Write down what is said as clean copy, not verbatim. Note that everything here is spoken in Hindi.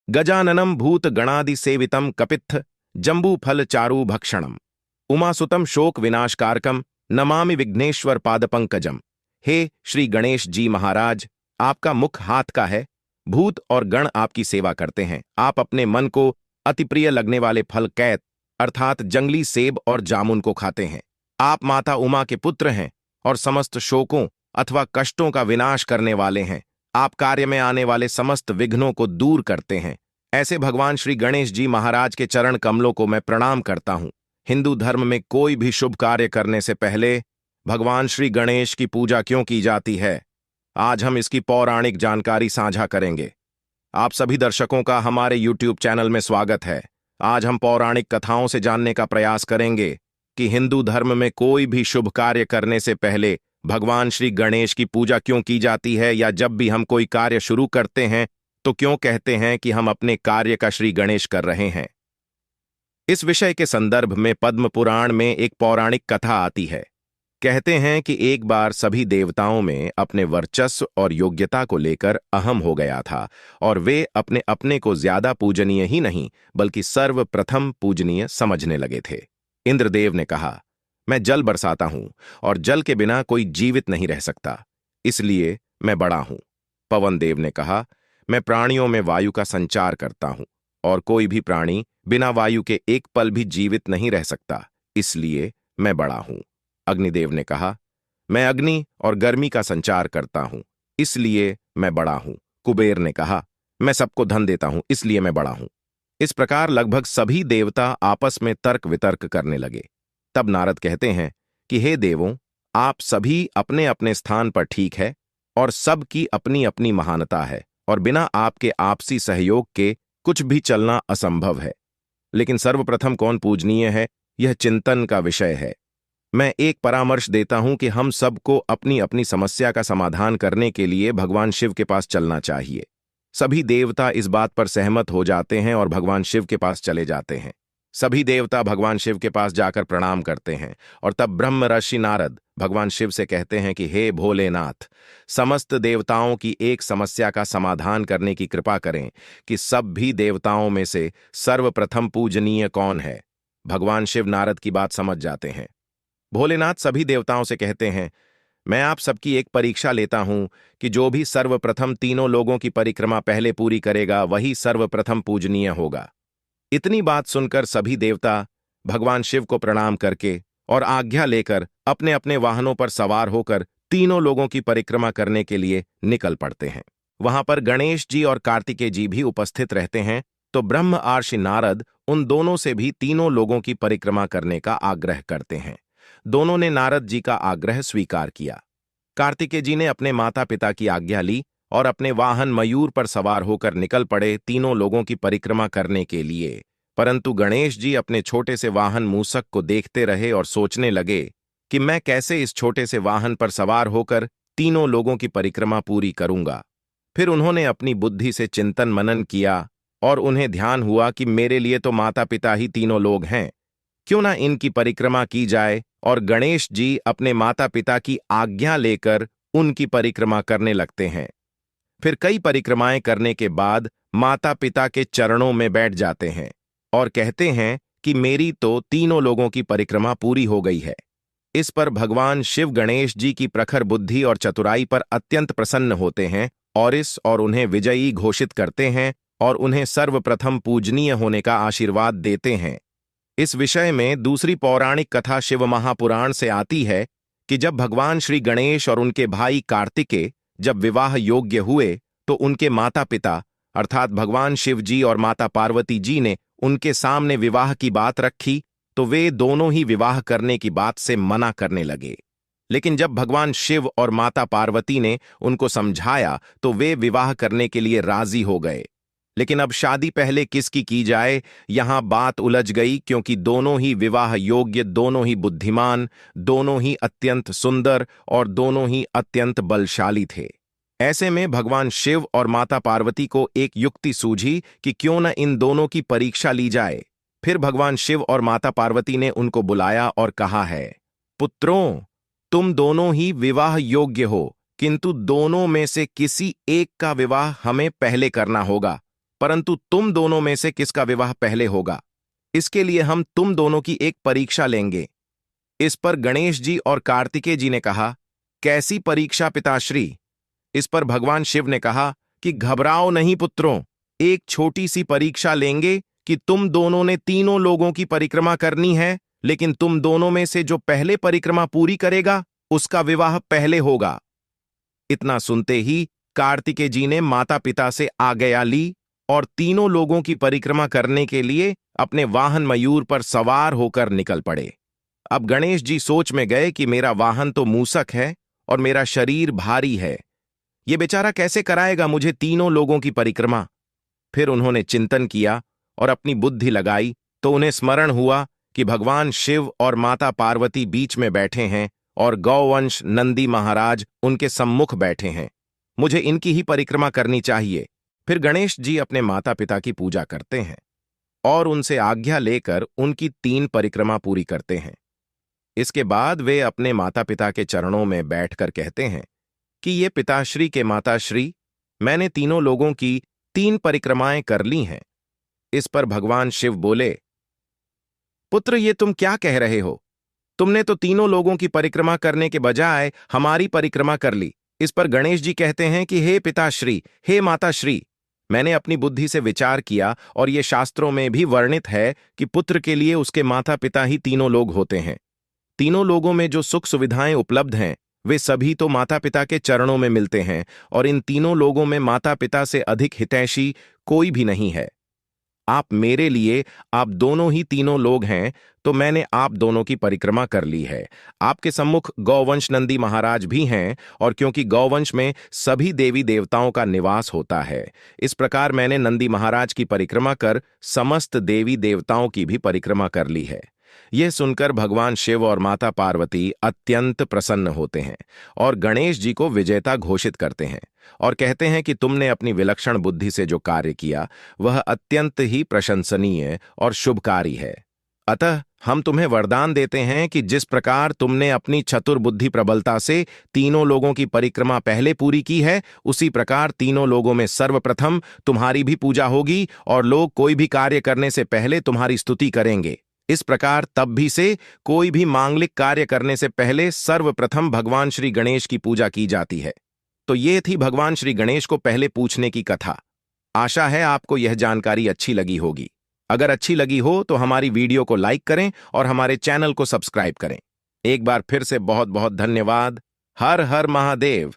गजाननं भूत गणादि सेवितं कपित्थ जम्बूफल चारु भक्षणम उमासुतम शोक विनाशकारकम नमामि विघ्नेश्वर पादपंकजम। हे श्री गणेश जी महाराज, आपका मुख हाथ का है। भूत और गण आपकी सेवा करते हैं। आप अपने मन को अति प्रिय लगने वाले फल कैत अर्थात जंगली सेब और जामुन को खाते हैं। आप माता उमा के पुत्र हैं और समस्त शोकों अथवा कष्टों का विनाश करने वाले हैं। आप कार्य में आने वाले समस्त विघ्नों को दूर करते हैं। ऐसे भगवान श्री गणेश जी महाराज के चरण कमलों को मैं प्रणाम करता हूं। हिंदू धर्म में कोई भी शुभ कार्य करने से पहले भगवान श्री गणेश की पूजा क्यों की जाती है, आज हम इसकी पौराणिक जानकारी साझा करेंगे। आप सभी दर्शकों का हमारे YouTube चैनल में स्वागत है। आज हम पौराणिक कथाओं से जानने का प्रयास करेंगे कि हिंदू धर्म में कोई भी शुभ कार्य करने से पहले भगवान श्री गणेश की पूजा क्यों की जाती है, या जब भी हम कोई कार्य शुरू करते हैं तो क्यों कहते हैं कि हम अपने कार्य का श्री गणेश कर रहे हैं। इस विषय के संदर्भ में पद्म पुराण में एक पौराणिक कथा आती है। कहते हैं कि एक बार सभी देवताओं में अपने वर्चस्व और योग्यता को लेकर अहम हो गया था और वे अपने अपने को ज्यादा पूजनीय ही नहीं बल्कि सर्वप्रथम पूजनीय समझने लगे थे। इंद्रदेव ने कहा, मैं जल बरसाता हूं और जल के बिना कोई जीवित नहीं रह सकता, इसलिए मैं बड़ा हूं। पवन देव ने कहा, मैं प्राणियों में वायु का संचार करता हूं और कोई भी प्राणी बिना वायु के एक पल भी जीवित नहीं रह सकता, इसलिए मैं बड़ा हूं। अग्निदेव ने कहा, मैं अग्नि और गर्मी का संचार करता हूं, इसलिए मैं बड़ा हूं। कुबेर ने कहा, मैं सबको धन देता हूं, इसलिए मैं बड़ा हूं। इस प्रकार लगभग सभी देवता आपस में तर्क वितर्क करने लगे। तब नारद कहते हैं कि हे देवों, आप सभी अपने अपने स्थान पर ठीक है और सबकी अपनी अपनी महानता है और बिना आपके आपसी सहयोग के कुछ भी चलना असंभव है। लेकिन सर्वप्रथम कौन पूजनीय है, यह चिंतन का विषय है। मैं एक परामर्श देता हूं कि हम सबको अपनी अपनी समस्या का समाधान करने के लिए भगवान शिव के पास चलना चाहिए। सभी देवता इस बात पर सहमत हो जाते हैं और भगवान शिव के पास चले जाते हैं। सभी देवता भगवान शिव के पास जाकर प्रणाम करते हैं और तब ब्रह्म ऋषि नारद भगवान शिव से कहते हैं कि हे भोलेनाथ, समस्त देवताओं की एक समस्या का समाधान करने की कृपा करें कि सब भी देवताओं में से सर्वप्रथम पूजनीय कौन है। भगवान शिव नारद की बात समझ जाते हैं। भोलेनाथ सभी देवताओं से कहते हैं, मैं आप सबकी एक परीक्षा लेता हूं कि जो भी सर्वप्रथम तीनों लोगों की परिक्रमा पहले पूरी करेगा वही सर्वप्रथम पूजनीय होगा। इतनी बात सुनकर सभी देवता भगवान शिव को प्रणाम करके और आज्ञा लेकर अपने अपने वाहनों पर सवार होकर तीनों लोगों की परिक्रमा करने के लिए निकल पड़ते हैं। वहां पर गणेश जी और कार्तिकेय जी भी उपस्थित रहते हैं, तो ब्रह्म आर्षि नारद उन दोनों से भी तीनों लोगों की परिक्रमा करने का आग्रह करते हैं। दोनों ने नारद जी का आग्रह स्वीकार किया। कार्तिकेय जी ने अपने माता पिता की आज्ञा ली और अपने वाहन मयूर पर सवार होकर निकल पड़े तीनों लोगों की परिक्रमा करने के लिए। परंतु गणेश जी अपने छोटे से वाहन मूसक को देखते रहे और सोचने लगे कि मैं कैसे इस छोटे से वाहन पर सवार होकर तीनों लोगों की परिक्रमा पूरी करूंगा। फिर उन्होंने अपनी बुद्धि से चिंतन मनन किया और उन्हें ध्यान हुआ कि मेरे लिए तो माता पिता ही तीनों लोग हैं, क्यों ना इनकी परिक्रमा की जाए। और गणेश जी अपने माता पिता की आज्ञा लेकर उनकी परिक्रमा करने लगते हैं। फिर कई परिक्रमाएं करने के बाद माता पिता के चरणों में बैठ जाते हैं और कहते हैं कि मेरी तो तीनों लोगों की परिक्रमा पूरी हो गई है। इस पर भगवान शिव गणेश जी की प्रखर बुद्धि और चतुराई पर अत्यंत प्रसन्न होते हैं और उन्हें विजयी घोषित करते हैं और उन्हें सर्वप्रथम पूजनीय होने का आशीर्वाद देते हैं। इस विषय में दूसरी पौराणिक कथा शिव महापुराण से आती है कि जब भगवान श्री गणेश और उनके भाई कार्तिकेय जब विवाह योग्य हुए तो उनके माता पिता अर्थात भगवान शिव जी और माता पार्वती जी ने उनके सामने विवाह की बात रखी तो वे दोनों ही विवाह करने की बात से मना करने लगे। लेकिन जब भगवान शिव और माता पार्वती ने उनको समझाया तो वे विवाह करने के लिए राजी हो गए। लेकिन अब शादी पहले किसकी की जाए, यहां बात उलझ गई, क्योंकि दोनों ही विवाह योग्य, दोनों ही बुद्धिमान, दोनों ही अत्यंत सुंदर और दोनों ही अत्यंत बलशाली थे। ऐसे में भगवान शिव और माता पार्वती को एक युक्ति सूझी कि क्यों न इन दोनों की परीक्षा ली जाए। फिर भगवान शिव और माता पार्वती ने उनको बुलाया और कहा है, पुत्रों, तुम दोनों ही विवाह योग्य हो, किंतु दोनों में से किसी एक का विवाह हमें पहले करना होगा। परंतु तुम दोनों में से किसका विवाह पहले होगा, इसके लिए हम तुम दोनों की एक परीक्षा लेंगे। इस पर गणेश जी और कार्तिकेय जी ने कहा, कैसी परीक्षा पिताश्री? इस पर भगवान शिव ने कहा कि घबराओ नहीं पुत्रों, एक छोटी सी परीक्षा लेंगे कि तुम दोनों ने तीनों लोगों की परिक्रमा करनी है, लेकिन तुम दोनों में से जो पहले परिक्रमा पूरी करेगा उसका विवाह पहले होगा। इतना सुनते ही कार्तिकेय जी ने माता पिता से आज्ञा ली और तीनों लोगों की परिक्रमा करने के लिए अपने वाहन मयूर पर सवार होकर निकल पड़े। अब गणेश जी सोच में गए कि मेरा वाहन तो मूसक है और मेरा शरीर भारी है, ये बेचारा कैसे कराएगा मुझे तीनों लोगों की परिक्रमा। फिर उन्होंने चिंतन किया और अपनी बुद्धि लगाई तो उन्हें स्मरण हुआ कि भगवान शिव और माता पार्वती बीच में बैठे हैं और गौवंश नंदी महाराज उनके सम्मुख बैठे हैं, मुझे इनकी ही परिक्रमा करनी चाहिए। फिर गणेश जी अपने माता पिता की पूजा करते हैं और उनसे आज्ञा लेकर उनकी 3 परिक्रमा पूरी करते हैं। इसके बाद वे अपने माता पिता के चरणों में बैठकर कहते हैं कि ये पिताश्री के माताश्री, मैंने तीनों लोगों की 3 परिक्रमाएं कर ली हैं। इस पर भगवान शिव बोले, पुत्र ये तुम क्या कह रहे हो? तुमने तो तीनों लोगों की परिक्रमा करने के बजाय हमारी परिक्रमा कर ली। इस पर गणेश जी कहते हैं कि हे पिताश्री, हे माताश्री, मैंने अपनी बुद्धि से विचार किया और ये शास्त्रों में भी वर्णित है कि पुत्र के लिए उसके माता पिता ही तीनों लोग होते हैं। तीनों लोगों में जो सुख सुविधाएं उपलब्ध हैं वे सभी तो माता पिता के चरणों में मिलते हैं और इन तीनों लोगों में माता पिता से अधिक हितैषी कोई भी नहीं है। आप मेरे लिए, आप दोनों ही तीनों लोग हैं, तो मैंने आप दोनों की परिक्रमा कर ली है। आपके सम्मुख गौवंश नंदी महाराज भी हैं और क्योंकि गौवंश में सभी देवी देवताओं का निवास होता है, इस प्रकार मैंने नंदी महाराज की परिक्रमा कर समस्त देवी देवताओं की भी परिक्रमा कर ली है। यह सुनकर भगवान शिव और माता पार्वती अत्यंत प्रसन्न होते हैं और गणेश जी को विजेता घोषित करते हैं और कहते हैं कि तुमने अपनी विलक्षण बुद्धि से जो कार्य किया वह अत्यंत ही प्रशंसनीय और शुभकारी है। अतः हम तुम्हें वरदान देते हैं कि जिस प्रकार तुमने अपनी चतुर बुद्धि प्रबलता से तीनों लोगों की परिक्रमा पहले पूरी की है, उसी प्रकार तीनों लोगों में सर्वप्रथम तुम्हारी भी पूजा होगी और लोग कोई भी कार्य करने से पहले तुम्हारी स्तुति करेंगे। इस प्रकार तब भी से कोई भी मांगलिक कार्य करने से पहले सर्वप्रथम भगवान श्री गणेश की पूजा की जाती है। तो ये थी भगवान श्री गणेश को पहले पूछने की कथा। आशा है आपको यह जानकारी अच्छी लगी होगी। अगर अच्छी लगी हो तो हमारी वीडियो को लाइक करें और हमारे चैनल को सब्सक्राइब करें। एक बार फिर से बहुत बहुत धन्यवाद। हर हर महादेव।